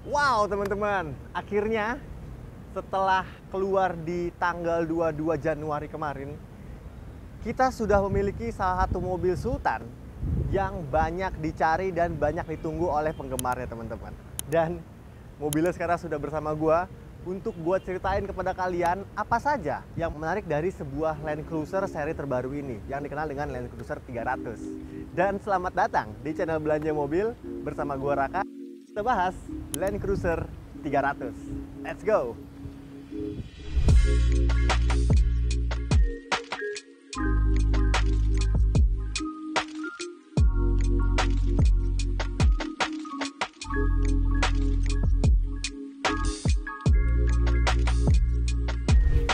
Wow teman-teman, akhirnya setelah keluar di tanggal 22 Januari kemarin, kita sudah memiliki salah satu mobil Sultan yang banyak dicari dan banyak ditunggu oleh penggemarnya teman-teman. Dan mobilnya sekarang sudah bersama gua untuk gua ceritain kepada kalian apa saja yang menarik dari sebuah Land Cruiser seri terbaru ini yang dikenal dengan Land Cruiser 300. Dan selamat datang di channel Belanja Mobil bersama gua Raka. Kita bahas Land Cruiser 300. Let's go!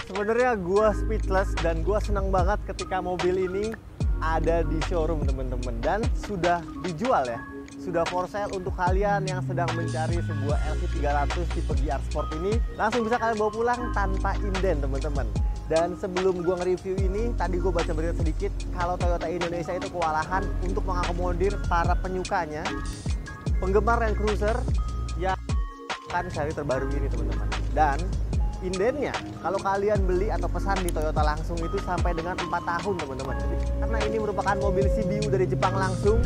Sebenarnya gue speechless dan gue senang banget ketika mobil ini ada di showroom teman-teman, dan sudah dijual ya, sudah for sale untuk kalian yang sedang mencari sebuah LC300 tipe GR Sport ini. Langsung bisa kalian bawa pulang tanpa inden teman-teman. Dan sebelum gue nge-review ini, tadi gue baca berita sedikit kalau Toyota Indonesia itu kewalahan untuk mengakomodir para penyukanya, penggemar Land Cruiser yang akan seri terbaru ini teman-teman. Dan indennya, kalau kalian beli atau pesan di Toyota langsung itu sampai dengan 4 tahun teman-teman. Karena ini merupakan mobil CBU dari Jepang langsung,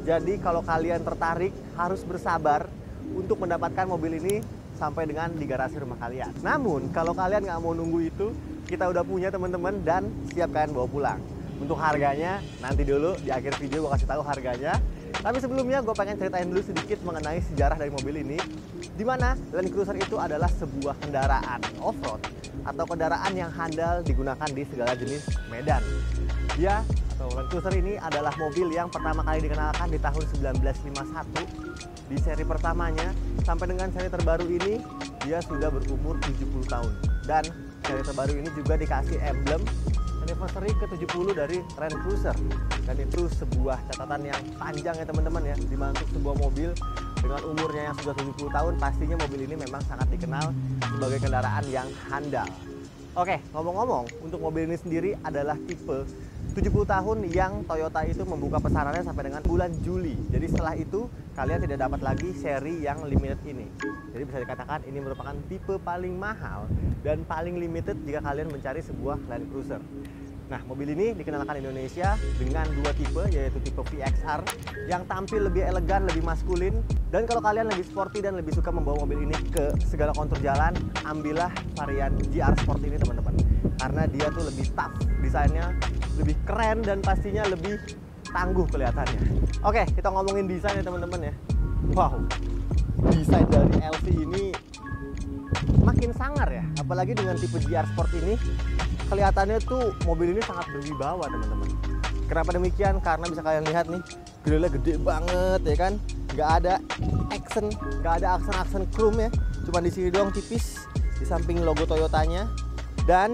jadi kalau kalian tertarik harus bersabar untuk mendapatkan mobil ini sampai dengan di garasi rumah kalian. Namun kalau kalian nggak mau nunggu itu, kita udah punya teman-teman dan siap kalian bawa pulang. Untuk harganya nanti dulu di akhir video gue kasih tahu harganya. Tapi sebelumnya gue pengen ceritain dulu sedikit mengenai sejarah dari mobil ini, di mana Land Cruiser itu adalah sebuah kendaraan off-road atau kendaraan yang handal digunakan di segala jenis medan. Dia atau Land Cruiser ini adalah mobil yang pertama kali dikenalkan di tahun 1951 di seri pertamanya, sampai dengan seri terbaru ini dia sudah berumur 70 tahun. Dan seri terbaru ini juga dikasih emblem anniversary ke-70 dari Land Cruiser. Dan itu sebuah catatan yang panjang ya teman-teman ya, di mana untuk sebuah mobil dengan umurnya yang sudah 70 tahun, pastinya mobil ini memang sangat dikenal sebagai kendaraan yang handal. Oke, ngomong-ngomong, untuk mobil ini sendiri adalah tipe 70 tahun yang Toyota itu membuka pesarannya sampai dengan bulan Juli. Jadi setelah itu kalian tidak dapat lagi seri yang limited ini. Jadi bisa dikatakan ini merupakan tipe paling mahal dan paling limited jika kalian mencari sebuah Land Cruiser. Nah, mobil ini dikenalkan Indonesia dengan dua tipe, yaitu tipe VXR yang tampil lebih elegan, lebih maskulin. Dan kalau kalian lebih sporty dan lebih suka membawa mobil ini ke segala kontur jalan, ambillah varian GR Sport ini teman-teman. Karena dia tuh lebih tough, desainnya lebih keren dan pastinya lebih tangguh kelihatannya. Oke, kita ngomongin desain ya teman-teman ya. Wow, desain dari LC ini makin sangar ya, apalagi dengan tipe GR Sport ini. Kelihatannya tuh mobil ini sangat berwibawa teman-teman. Kenapa demikian? Karena bisa kalian lihat nih, grillnya gede banget ya kan. Nggak ada aksen, nggak ada aksen-aksen chrome ya. Cuma di sini doang tipis, di samping logo Toyotanya. Dan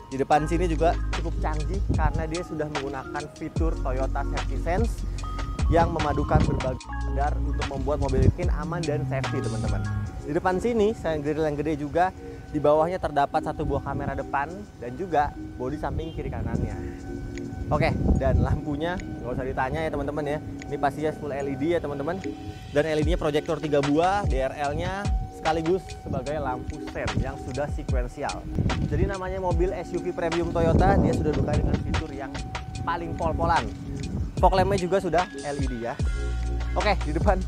di depan sini juga cukup canggih karena dia sudah menggunakan fitur Toyota Safety Sense yang memadukan berbagai standar untuk membuat mobil ini aman dan safety teman-teman. Di depan sini, selain grill yang gede juga, di bawahnya terdapat satu buah kamera depan dan juga bodi samping kiri kanannya. Oke, dan lampunya nggak usah ditanya ya teman-teman ya. Ini pastinya full LED ya teman-teman. Dan LED-nya proyektor 3 buah, DRL-nya sekaligus sebagai lampu sen yang sudah sequential. Jadi namanya mobil SUV premium Toyota, dia sudah dibekali dengan fitur yang paling pol-polan. Fog lamp-nya juga sudah LED ya. Oke, di depan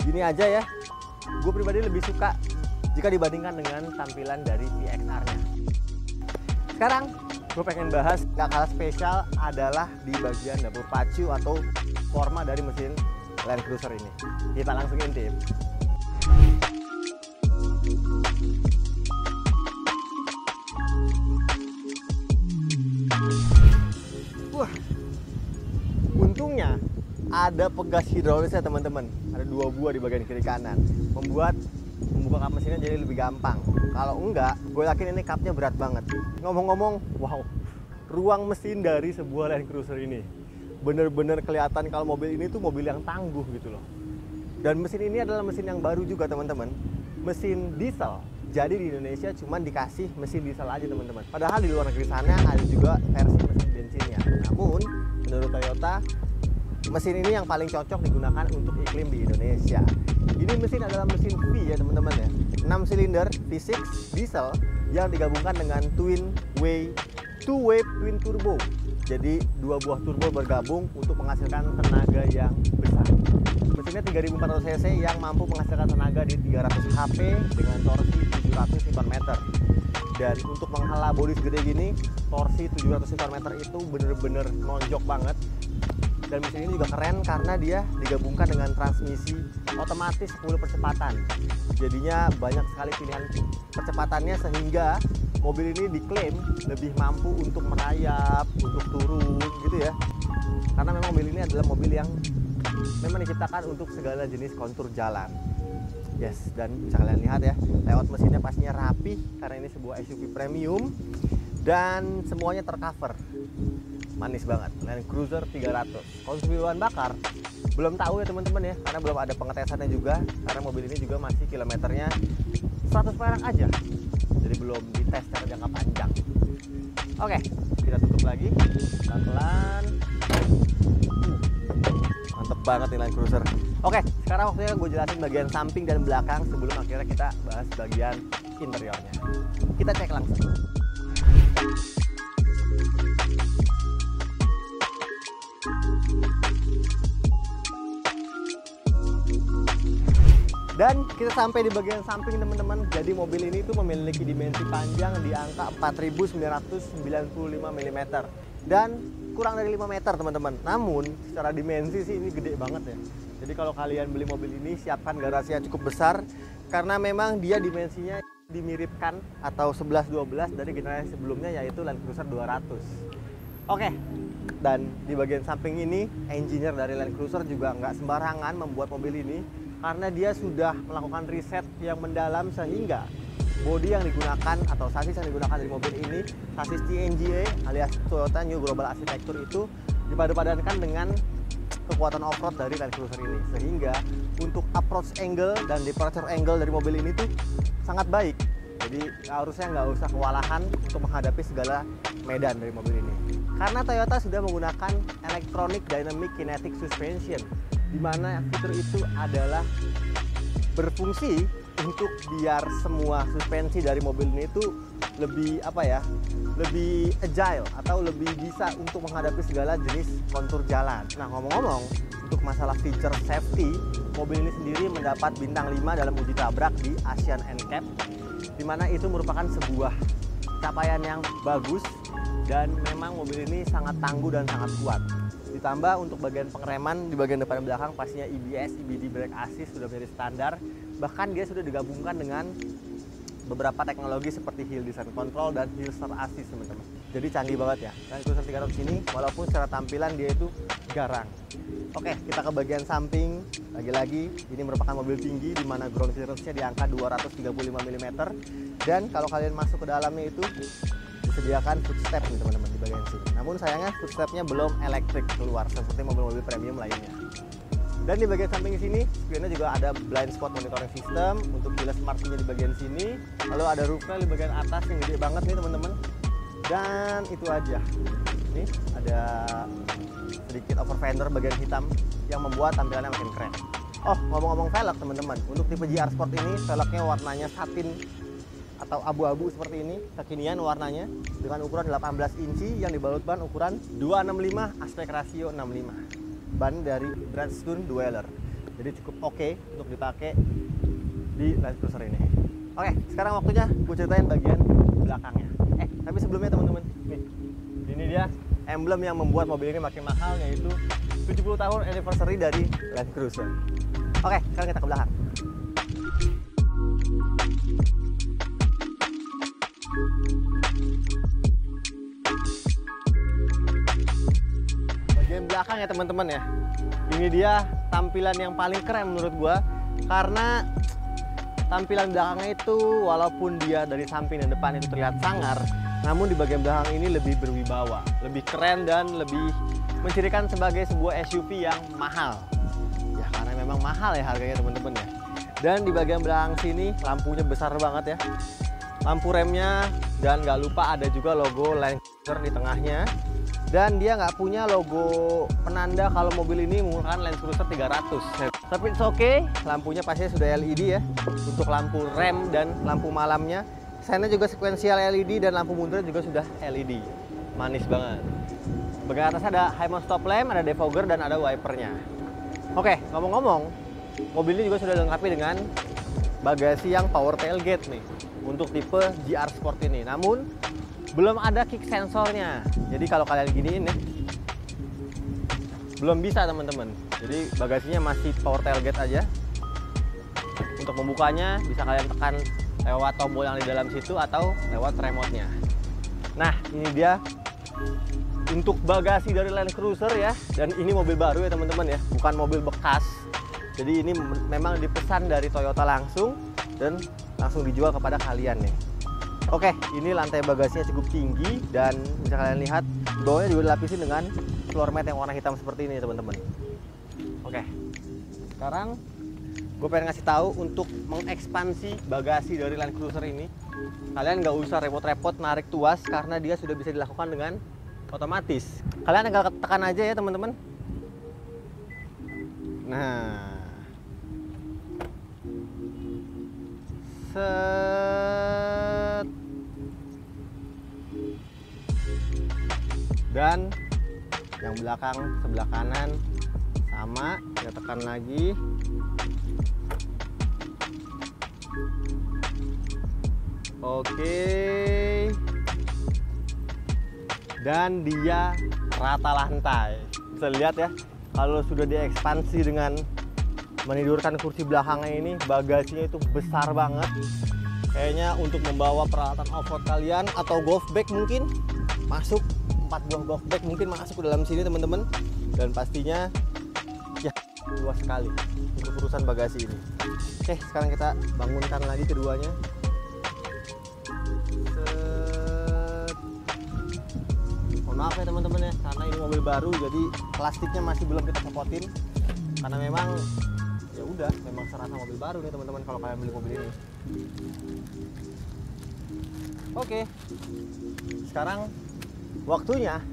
gini aja ya. Gue pribadi lebih suka jika dibandingkan dengan tampilan dari VXR-nya. Sekarang gue pengen bahas gak kalah spesial adalah di bagian dapur pacu atau forma dari mesin Land Cruiser ini. Kita langsung intip. Wah, untungnya ada pegas hidrolisnya teman-teman. Ada 2 buah di bagian kiri kanan, membuat membuka kap mesinnya jadi lebih gampang. Kalau enggak, gue yakin ini kapnya berat banget. Ngomong-ngomong, wow, ruang mesin dari sebuah Land Cruiser ini bener-bener kelihatan kalau mobil ini tuh mobil yang tangguh gitu loh. Dan mesin ini adalah mesin yang baru juga teman-teman, mesin diesel. Jadi di Indonesia cuma dikasih mesin diesel aja teman-teman. Padahal di luar negeri sana ada juga versi mesin bensinnya. Namun menurut Toyota, mesin ini yang paling cocok digunakan untuk iklim di Indonesia. Ini mesin adalah mesin V ya teman-teman ya. 6 silinder V6 diesel yang digabungkan dengan two-way twin turbo. Jadi dua buah turbo bergabung untuk menghasilkan tenaga yang besar. Mesinnya 3400 cc yang mampu menghasilkan tenaga di 300 HP dengan torsi 700 Nm. Dan untuk menghala bodi segede gini, torsi 700 Nm itu bener-bener nonjok banget. Dan mesin ini juga keren karena dia digabungkan dengan transmisi otomatis 10 percepatan. Jadinya banyak sekali pilihan percepatannya sehingga mobil ini diklaim lebih mampu untuk merayap, untuk turun gitu ya. Karena memang mobil ini adalah mobil yang memang diciptakan untuk segala jenis kontur jalan. Yes, dan bisa kalian lihat ya, layout mesinnya pastinya rapi karena ini sebuah SUV premium dan semuanya tercover. Manis banget, Land Cruiser 300. Konsumsi bahan bakar belum tahu ya teman-teman ya, karena belum ada pengetesannya juga, karena mobil ini juga masih kilometernya 100 perak aja, jadi belum dites secara jangka panjang. Oke, kita tutup lagi pelan-pelan. Mantep banget nih Land Cruiser. Oke, sekarang waktunya gue jelasin bagian samping dan belakang sebelum akhirnya kita bahas bagian interiornya. Kita cek langsung. Dan kita sampai di bagian samping teman-teman. Jadi mobil ini tuh memiliki dimensi panjang di angka 4995 mm dan kurang dari 5 meter teman-teman. Namun secara dimensi sih ini gede banget ya. Jadi kalau kalian beli mobil ini siapkan garasi yang cukup besar karena memang dia dimensinya dimiripkan atau 11-12 dari generasi sebelumnya yaitu Land Cruiser 200. Oke, dan di bagian samping ini engineer dari Land Cruiser juga nggak sembarangan membuat mobil ini karena dia sudah melakukan riset yang mendalam sehingga bodi yang digunakan atau sasis yang digunakan dari mobil ini, sasis TNGA alias Toyota New Global Architecture itu dipadu-padankan dengan kekuatan off-road dari Land Cruiser ini, sehingga untuk approach angle dan departure angle dari mobil ini tuh sangat baik. Jadi harusnya nggak usah kewalahan untuk menghadapi segala medan dari mobil ini. Karena Toyota sudah menggunakan electronic dynamic kinetic suspension, di mana fitur itu adalah berfungsi untuk biar semua suspensi dari mobil ini itu lebih lebih agile atau lebih bisa untuk menghadapi segala jenis kontur jalan. Nah, ngomong-ngomong untuk masalah feature safety, mobil ini sendiri mendapat bintang 5 dalam uji tabrak di Asian NCAP, di mana itu merupakan sebuah capaian yang bagus dan memang mobil ini sangat tangguh dan sangat kuat. Ditambah untuk bagian pengereman di bagian depan dan belakang pastinya EBS, EBD brake assist sudah menjadi standar. Bahkan dia sudah digabungkan dengan beberapa teknologi seperti hill descent control dan hill start assist teman-teman. Jadi canggih banget ya. Land Cruiser 300 ini walaupun secara tampilan dia itu garang. Oke, kita ke bagian samping. Lagi-lagi ini merupakan mobil tinggi di mana ground clearance-nya di angka 235 mm. Dan kalau kalian masuk ke dalamnya itu disediakan footstep nih teman-teman di bagian sini. Namun sayangnya footstepnya belum elektrik keluar seperti mobil-mobil premium lainnya. Dan di bagian samping sini screen-nya juga ada blind spot monitoring system untuk keyless smart key-nya di bagian sini. Lalu ada roof rail di bagian atas yang gede banget nih teman-teman. Dan itu aja. Ini ada sedikit over fender bagian hitam yang membuat tampilannya makin keren. Oh, ngomong-ngomong velg teman-teman, untuk tipe GR Sport ini velgnya warnanya satin atau abu-abu seperti ini, kekinian warnanya dengan ukuran 18 inci yang dibalut ban ukuran 265 aspek rasio 65. Ban dari Bridgestone Dweller, jadi cukup oke untuk dipakai di Land Cruiser ini. Oke, sekarang waktunya gue ceritain bagian belakangnya. Tapi sebelumnya teman-teman, nih, ini dia emblem yang membuat mobil ini makin mahal, yaitu 70 tahun anniversary dari Land Cruiser. Oke, sekarang kita ke belakang. Bagian belakang ya teman-teman ya. Ini dia tampilan yang paling keren menurut gua karena tampilan belakangnya itu walaupun dia dari samping dan depan itu terlihat sangar, namun di bagian belakang ini lebih berwibawa, lebih keren dan lebih mencirikan sebagai sebuah SUV yang mahal. Ya karena memang mahal ya harganya teman-teman ya. Dan di bagian belakang sini lampunya besar banget ya. Lampu remnya dan nggak lupa ada juga logo Land Cruiser di tengahnya. Dan dia nggak punya logo penanda kalau mobil ini menggunakan Land Cruiser 300. Tapi it's okay, lampunya pastinya sudah LED ya. Untuk lampu rem dan lampu malamnya, sennya juga sekuensial LED dan lampu mundur juga sudah LED. Manis banget. Bagian atas ada high mount stop lamp, ada defogger dan ada wipernya. Oke, ngomong-ngomong, mobil ini juga sudah dilengkapi dengan bagasi yang power tailgate nih untuk tipe GR Sport ini. Namun belum ada kick sensornya. Jadi kalau kalian giniin nih, belum bisa teman-teman. Jadi bagasinya masih power tailgate aja. Untuk membukanya bisa kalian tekan lewat tombol yang di dalam situ atau lewat remote-nya. Nah, ini dia untuk bagasi dari Land Cruiser ya. Dan ini mobil baru ya teman-teman ya, bukan mobil bekas. Jadi ini memang dipesan dari Toyota langsung dan langsung dijual kepada kalian nih. Oke, ini lantai bagasinya cukup tinggi dan bisa kalian lihat bawahnya juga dilapisi dengan floor mat yang warna hitam seperti ini teman-teman. Oke, sekarang gue pengen ngasih tahu untuk mengekspansi bagasi dari Land Cruiser ini. Kalian nggak usah repot-repot narik tuas karena dia sudah bisa dilakukan dengan otomatis. Kalian tinggal tekan aja ya teman-teman. Nah, set. Dan yang belakang sebelah kanan sama, kita tekan lagi. Oke. Dan dia rata lantai. Bisa lihat ya, kalau sudah diekspansi dengan menidurkan kursi belakangnya ini, bagasinya itu besar banget. Kayaknya untuk membawa peralatan off-road kalian atau golf bag mungkin masuk, 4 buah golf bag mungkin masuk ke dalam sini teman-teman. Dan pastinya ya luas sekali untuk urusan bagasi ini. Oke, sekarang kita bangunkan lagi keduanya. Mohon maaf ya teman-teman ya, karena ini mobil baru jadi plastiknya masih belum kita copotin. Karena memang ya udah, memang serasa mobil baru nih teman-teman kalau kalian beli mobil ini. Oke, sekarang waktunya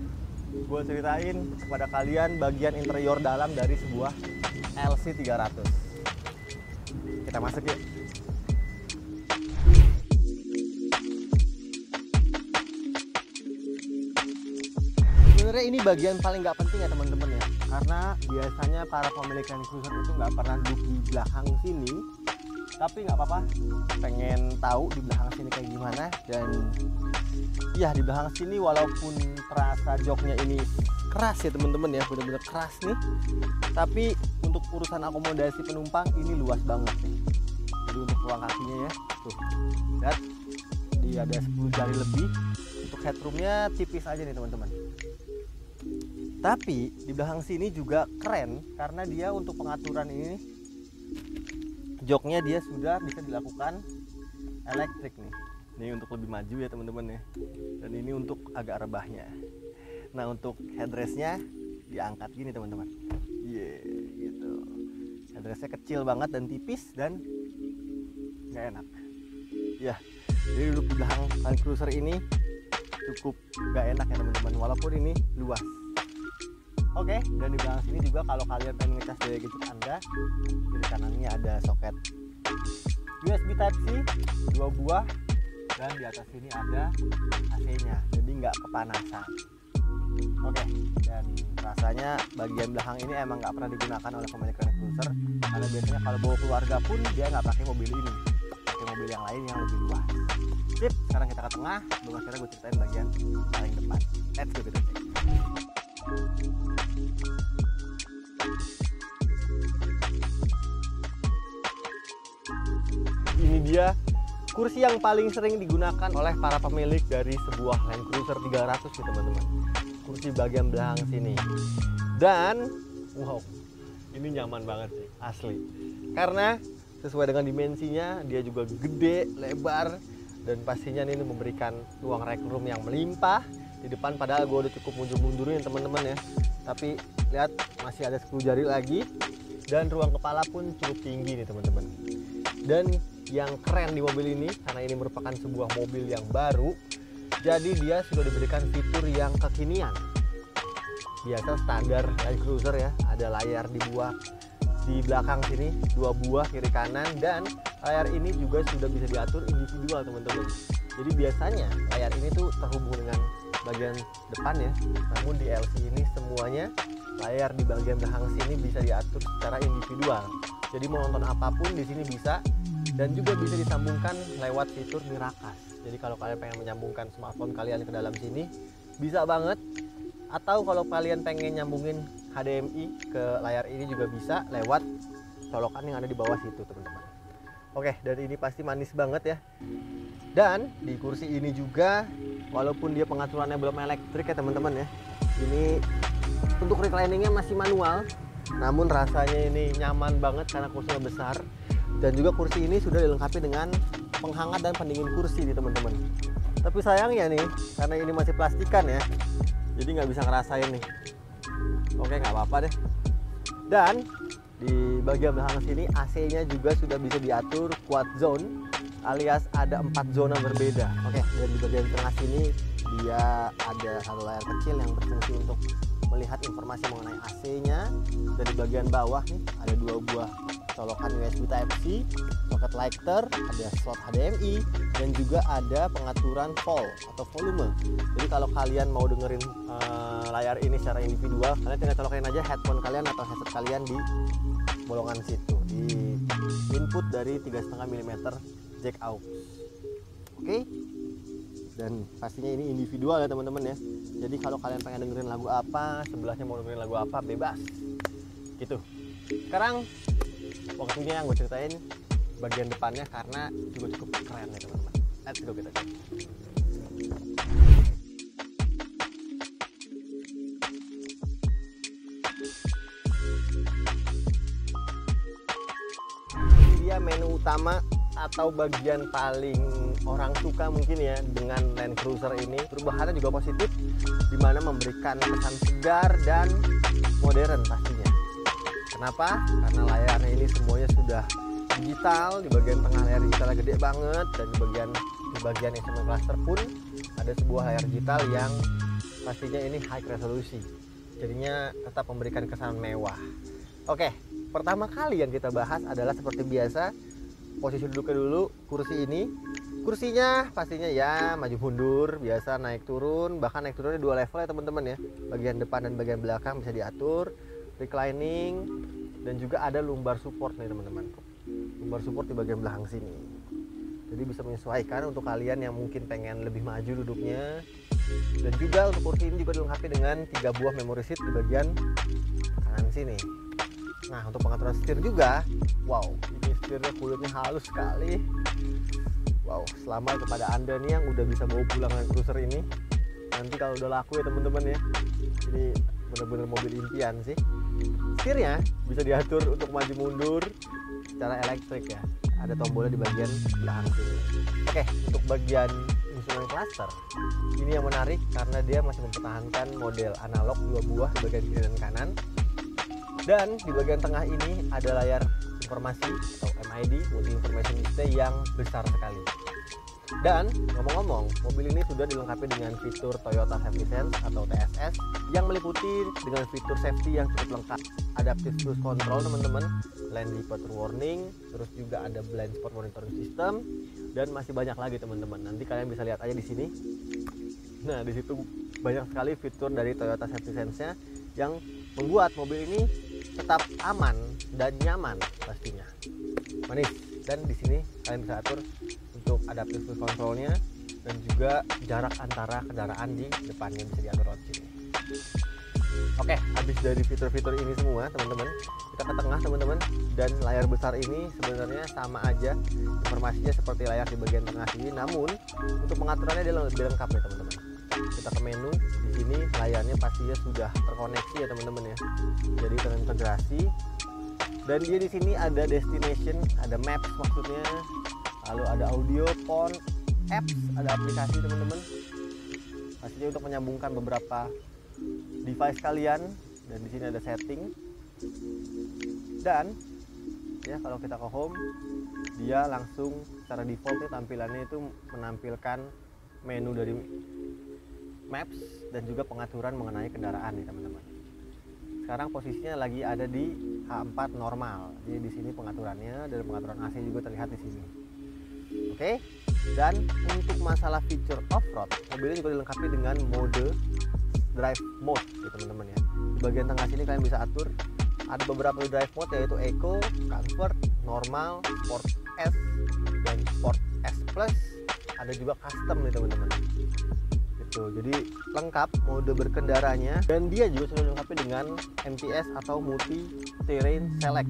gue ceritain kepada kalian bagian interior dalam dari sebuah LC300. Kita masuk yuk. Sebenarnya ini bagian paling nggak penting ya teman-teman ya, karena biasanya para pemilik Land Cruiser itu nggak pernah duduk di belakang sini. Tapi nggak apa-apa, pengen tahu di belakang sini kayak gimana. Dan ya di belakang sini walaupun terasa joknya ini keras ya teman-teman ya, bener-bener keras nih, tapi untuk urusan akomodasi penumpang ini luas banget nih. Jadi untuk ruang kakinya ya tuh, lihat dia ada 10 jari lebih. Untuk headroomnya tipis aja nih teman-teman. Tapi di belakang sini juga keren karena dia untuk pengaturan ini, joknya dia sudah bisa dilakukan elektrik nih. Ini untuk lebih maju ya teman-teman ya. Dan ini untuk agak rebahnya. Nah, untuk headrestnya diangkat gini teman-teman. Gitu. Headrestnya kecil banget dan tipis dan nggak enak. Ya, jadi duduk di belakang Land Cruiser ini cukup nggak enak ya teman-teman. Walaupun ini luas. Oke, dan di belakang sini juga kalau kalian pengen ngecas daya gadget Anda, kiri kanannya ada soket USB Type-C 2 buah, dan di atas sini ada AC-nya, jadi nggak kepanasan. Oke, dan rasanya bagian belakang ini emang nggak pernah digunakan oleh pemilik Land Cruiser, karena biasanya kalau bawa keluarga pun dia nggak pakai mobil ini, pakai mobil yang lain yang lebih luas. Sip, sekarang kita ke tengah, baru akhirnya gue ceritain bagian paling depan. Let's go kita cek. Ini dia kursi yang paling sering digunakan oleh para pemilik dari sebuah Land Cruiser 300 nih teman-teman. Kursi bagian belakang sini. Dan wow, ini nyaman banget sih, asli. Karena sesuai dengan dimensinya, dia juga gede, lebar, dan pastinya ini memberikan ruang legroom yang melimpah. Di depan padahal gue udah cukup mundur-mundurin teman-teman ya, tapi lihat masih ada 10 jari lagi. Dan ruang kepala pun cukup tinggi nih teman-teman. Dan yang keren di mobil ini, karena ini merupakan sebuah mobil yang baru, jadi dia sudah diberikan fitur yang kekinian. Biasa standar Land Cruiser ya, ada layar di bawah di belakang sini 2 buah kiri kanan, dan layar ini juga sudah bisa diatur individual teman-teman. Jadi biasanya layar ini tuh terhubung dengan bagian depan ya, namun di LC ini semuanya layar di bagian belakang sini bisa diatur secara individual. Jadi mau nonton apapun di sini bisa, dan juga bisa disambungkan lewat fitur Miracast. Jadi kalau kalian pengen menyambungkan smartphone kalian ke dalam sini bisa banget, atau kalau kalian pengen nyambungin HDMI ke layar ini juga bisa lewat colokan yang ada di bawah situ teman-teman. Oke, dan ini pasti manis banget ya. Dan di kursi ini juga, walaupun dia pengaturannya belum elektrik ya teman-teman ya, ini untuk recliningnya masih manual, namun rasanya ini nyaman banget karena kursinya besar. Dan juga kursi ini sudah dilengkapi dengan penghangat dan pendingin kursi nih teman-teman. Tapi sayangnya nih, karena ini masih plastikan ya, jadi nggak bisa ngerasain nih. Oke, nggak apa-apa deh. Dan di bagian belakang sini AC-nya juga sudah bisa diatur quad zone, alias ada 4 zona berbeda. Oke, dan di bagian tengah sini dia ada satu layar kecil yang berfungsi untuk melihat informasi mengenai AC-nya. Dan di bagian bawah nih ada 2 buah colokan USB Type-C, soket lighter, ada slot HDMI, dan juga ada pengaturan volume. Jadi kalau kalian mau dengerin layar ini secara individual, kalian tinggal colokin aja headphone kalian atau headset kalian di bolongan situ, di input dari 3,5 mm jack aux. Oke. Dan pastinya ini individual ya teman-teman ya. Jadi kalau kalian pengen dengerin lagu apa, sebelahnya mau dengerin lagu apa, bebas gitu. Sekarang waktunya yang gue ceritain bagian depannya, karena juga cukup keren ya teman-teman. Let's go kita cek. Ini dia menu utama atau bagian paling orang suka mungkin ya dengan Land Cruiser ini. Perubahannya juga positif, dimana memberikan kesan segar dan modern pastinya. Kenapa? Karena layarnya ini semuanya sudah digital. Di bagian tengah layar digitalnya gede banget, dan di bagian instrument cluster pun ada sebuah layar digital yang pastinya ini high resolusi. Jadinya tetap memberikan kesan mewah. Oke, pertama kali yang kita bahas adalah seperti biasa, posisi duduknya dulu. Kursi ini, kursinya pastinya ya maju mundur biasa, naik turun, bahkan naik turunnya 2 level ya teman-teman ya. Bagian depan dan bagian belakang bisa diatur, reclining, dan juga ada lumbar support nih teman-teman. Lumbar support di bagian belakang sini, jadi bisa menyesuaikan untuk kalian yang mungkin pengen lebih maju duduknya. Dan juga untuk kursi ini juga dilengkapi dengan 3 buah memory seat di bagian kanan sini. Nah, untuk pengaturan setir juga, wow, ini setirnya kulitnya halus sekali. Wow, selamat kepada anda nih yang udah bisa bawa pulang Land Cruiser ini. Nanti kalau udah laku ya teman-teman ya, ini bener-bener mobil impian sih. Setirnya bisa diatur untuk maju mundur secara elektrik ya. Ada tombolnya di bagian belakang sini. Oke, untuk bagian instrument cluster ini yang menarik karena dia masih mempertahankan model analog 2 buah di bagian kiri dan kanan. Dan di bagian tengah ini ada layar informasi atau MID, multi information display, yang besar sekali. Dan ngomong-ngomong, mobil ini sudah dilengkapi dengan fitur Toyota Safety Sense atau TSS yang meliputi dengan fitur safety yang cukup lengkap. Adaptive cruise control teman-teman, lane departure warning, terus juga ada blind spot monitoring system, dan masih banyak lagi teman-teman. Nanti kalian bisa lihat aja di sini. Nah, di situ banyak sekali fitur dari Toyota Safety Sense-nya yang membuat mobil ini tetap aman dan nyaman pastinya. Manis. Dan di sini kalian bisa atur untuk adaptive cruise controlnya, dan juga jarak antara kendaraan di depannya bisa diatur lewat sini. Oke, habis dari fitur-fitur ini semua teman-teman, kita ke tengah teman-teman. Dan layar besar ini sebenarnya sama aja, informasinya seperti layar di bagian tengah sini, namun untuk pengaturannya dia lebih lengkap ya teman-teman. Kita ke menu, di sini layarnya pastinya sudah terkoneksi ya teman-teman ya, jadi terintegrasi. Dan dia di sini ada destination, ada maps maksudnya, lalu ada audio, phone, apps, ada aplikasi teman-teman. Pastinya untuk menyambungkan beberapa device kalian. Dan di sini ada setting. Dan ya kalau kita ke home, dia langsung secara default tampilannya itu menampilkan menu dari maps dan juga pengaturan mengenai kendaraan nih teman-teman. sekarang posisinya lagi ada di H4 normal. Jadi di sini pengaturannya, dan pengaturan AC juga terlihat di sini. Oke. Dan untuk masalah fitur off-road, mobilnya juga dilengkapi dengan mode drive mode ya teman-teman ya. Di bagian tengah sini kalian bisa atur. Ada beberapa drive mode yaitu Eco, Comfort, Normal, Sport S, dan Sport S Plus. Ada juga custom nih teman-teman. Jadi lengkap mode berkendaranya, dan dia juga sudah dilengkapi dengan MTS atau Multi Terrain Select.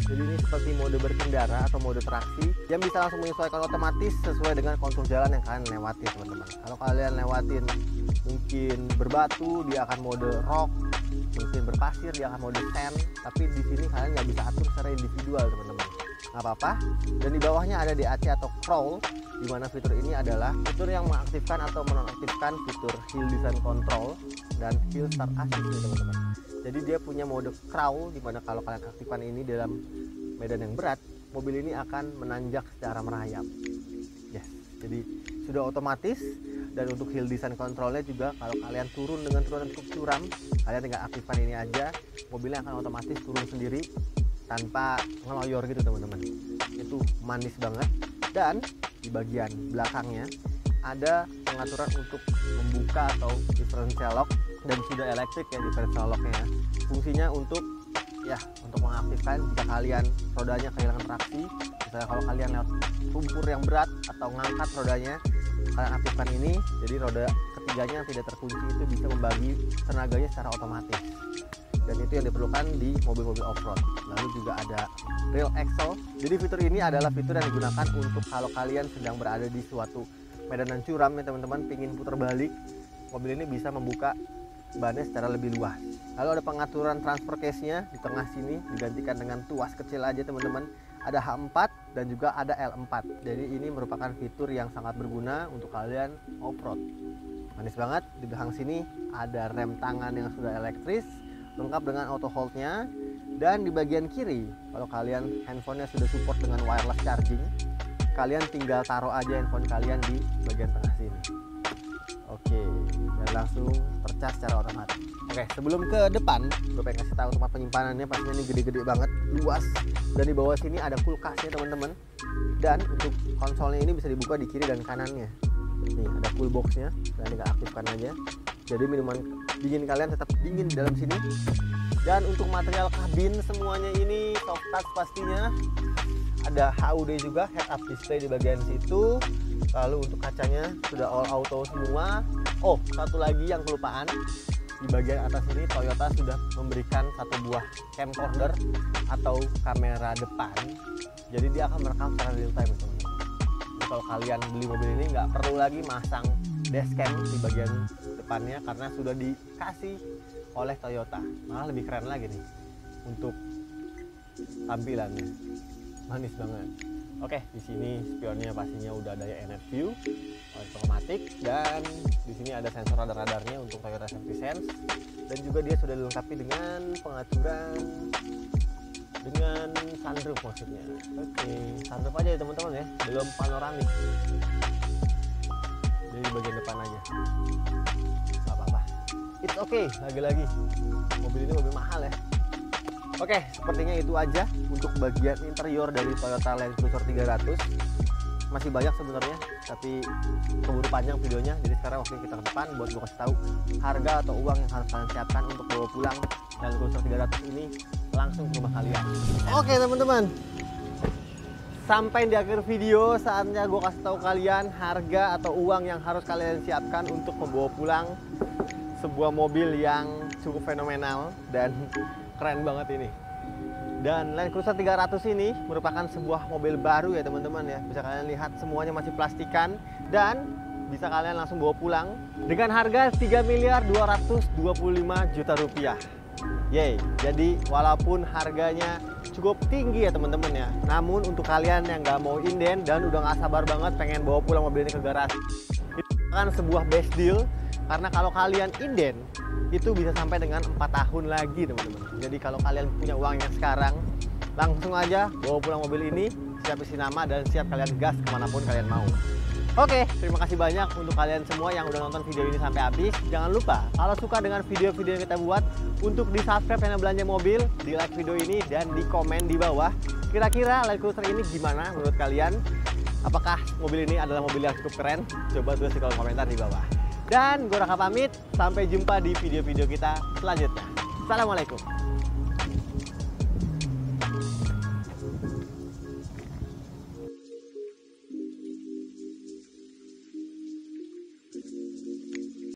Jadi ini seperti mode berkendara atau mode traksi yang bisa langsung menyesuaikan otomatis sesuai dengan kontur jalan yang kalian lewati teman-teman. Kalau kalian lewatin mungkin berbatu, dia akan mode rock, mungkin berpasir dia akan mode sand, tapi di sini kalian nggak bisa atur secara individual teman-teman. Nggak apa-apa. Dan di bawahnya ada DAC atau crawl, di mana fitur ini adalah fitur yang mengaktifkan atau menonaktifkan fitur hill descent control dan hill start assist nih teman-teman. Jadi dia punya mode crawl, di mana kalau kalian aktifkan ini dalam medan yang berat, mobil ini akan menanjak secara merayap. Yes, jadi sudah otomatis. Dan untuk hill descent controlnya juga, kalau kalian turun dengan turunan cukup curam, kalian tinggal aktifkan ini aja, mobilnya akan otomatis turun sendiri tanpa ngeloyor gitu teman-teman. Itu manis banget. Dan di bagian belakangnya ada pengaturan untuk membuka atau differential lock, dan sudah elektrik ya differential locknya ya. Fungsinya untuk mengaktifkan jika kalian rodanya kehilangan traksi. Misalnya kalau kalian lewat lumpur yang berat atau ngangkat rodanya, kalian aktifkan ini, jadi roda ketiganya yang tidak terkunci itu bisa membagi tenaganya secara otomatis. Dan itu yang diperlukan di mobil-mobil off-road. Lalu juga ada rear axle. Jadi fitur ini adalah fitur yang digunakan untuk kalau kalian sedang berada di suatu medan curam ya teman-teman, pingin putar balik, mobil ini bisa membuka bannya secara lebih luas. Lalu ada pengaturan transfer case-nya di tengah sini, digantikan dengan tuas kecil aja teman-teman. Ada H4 dan juga ada L4. Jadi ini merupakan fitur yang sangat berguna untuk kalian off-road. Manis banget. Di belakang sini ada rem tangan yang sudah elektris, lengkap dengan auto hold-nya. Dan di bagian kiri, kalau kalian handphonenya sudah support dengan wireless charging, kalian tinggal taruh aja handphone kalian di bagian tengah sini. Oke, dan langsung tercas secara otomatis. Oke, sebelum ke depan, gue pengen kasih tahu tempat penyimpanannya. Pastinya ini gede-gede banget, luas. Dan di bawah sini ada kulkasnya teman-teman. Dan untuk konsolnya ini bisa dibuka di kiri dan kanannya. Nih ada cool boxnya, kalian tinggal aktifkan aja. Jadi minuman dingin kalian tetap dingin di dalam sini. Dan untuk material kabin semuanya ini soft touch pastinya. Ada HUD juga, head up display di bagian situ. Lalu untuk kacanya sudah all auto semua. Oh, satu lagi yang kelupaan. Di bagian atas ini Toyota sudah memberikan satu buah camcorder atau kamera depan. Jadi dia akan merekam secara real time teman-teman. Jadi kalau kalian beli mobil ini nggak perlu lagi masang dashcam di bagian depannya karena sudah dikasih oleh Toyota. Malah lebih keren lagi nih untuk tampilannya. Manis banget. Oke, di sini spionnya pastinya udah ada NF view otomatis, dan di sini ada sensor radar-radarnya untuk Toyota Safety Sense, dan juga dia sudah dilengkapi dengan pengaturan dengan sunroof maksudnya. Oke, sunroof aja ya teman-teman ya, belum panoramik. Jadi bagian depan aja. Gak apa-apa. It's okay, lagi-lagi mobil ini mobil mahal ya. Oke, sepertinya itu aja untuk bagian interior dari Toyota Land Cruiser 300. Masih banyak sebenarnya, tapi keburu panjang videonya. Jadi sekarang waktunya kita ke depan buat gue kasih tahu harga atau uang yang harus kalian siapkan untuk bawa pulang Land Cruiser 300 ini langsung ke rumah kalian. Oke teman-teman, sampai di akhir video saatnya gue kasih tahu kalian harga atau uang yang harus kalian siapkan untuk membawa pulang sebuah mobil yang cukup fenomenal dan keren banget ini. Dan Land Cruiser 300 ini merupakan sebuah mobil baru ya teman-teman ya. Bisa kalian lihat semuanya masih plastikan dan bisa kalian langsung bawa pulang dengan harga 3.225 juta rupiah. Yeay, jadi walaupun harganya cukup tinggi ya teman-teman ya, namun untuk kalian yang nggak mau inden dan udah nggak sabar banget pengen bawa pulang mobil ini ke garasi, itu kan sebuah best deal. Karena kalau kalian inden itu bisa sampai dengan 4 tahun lagi teman-teman. Jadi kalau kalian punya uangnya sekarang, langsung aja bawa pulang mobil ini, siap isi nama dan siap kalian gas kemanapun kalian mau. Oke, terima kasih banyak untuk kalian semua yang udah nonton video ini sampai habis. Jangan lupa, kalau suka dengan video-video yang kita buat, untuk di-subscribe channel Belanja Mobil, di-like video ini, dan di komen di bawah. Kira-kira Land Cruiser ini gimana menurut kalian? Apakah mobil ini adalah mobil yang cukup keren? Coba tulis di kolom komentar di bawah. Dan gue Raka pamit, sampai jumpa di video-video kita selanjutnya. Assalamualaikum.